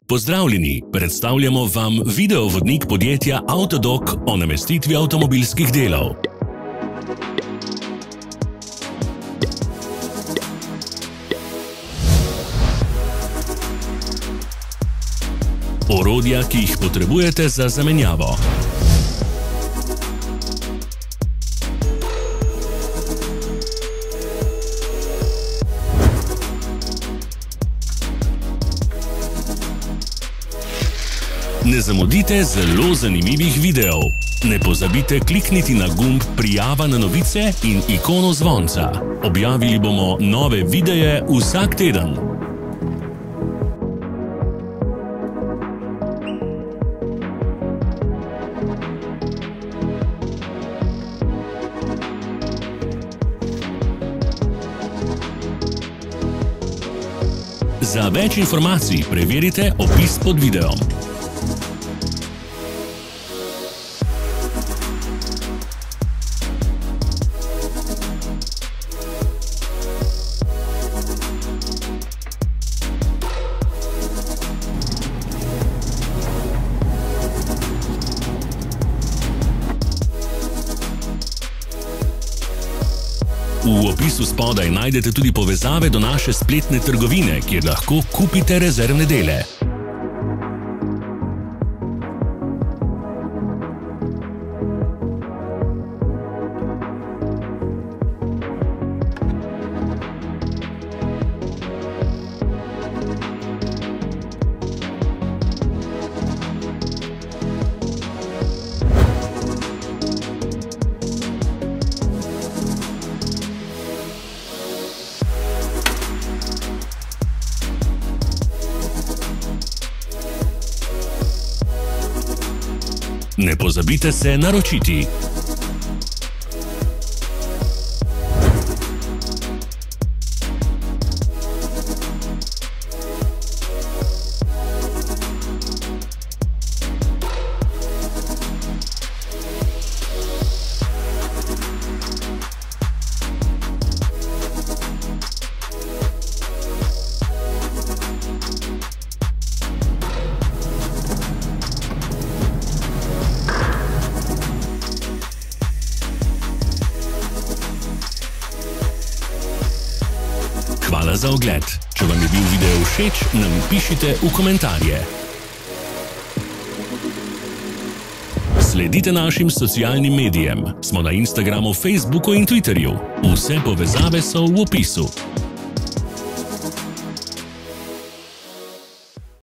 Pozdravljeni, predstavljamo vam videovodnik podjetja Avtodok o namestitvi avtomobilskih delov. Orodja, ki jih potrebujete za zamenjavo. Ne zamudite zelo zanimivih videov. Ne pozabite klikniti na gumb Prijava na novice in ikono zvonca. Objavili bomo nove videe vsak teden. Za več informacij preverite opis pod videom. V opisu spodaj najdete tudi povezave do naše spletne trgovine, kjer lahko kupite rezervne dele. Ne pozabite se naročiti. Hvala za ogled. Če vam je bil video všeč, nam pišite v komentarje. Sledite našim socialnim medijem. Smo na Instagramu, Facebooku in Twitterju. Vse povezave so v opisu.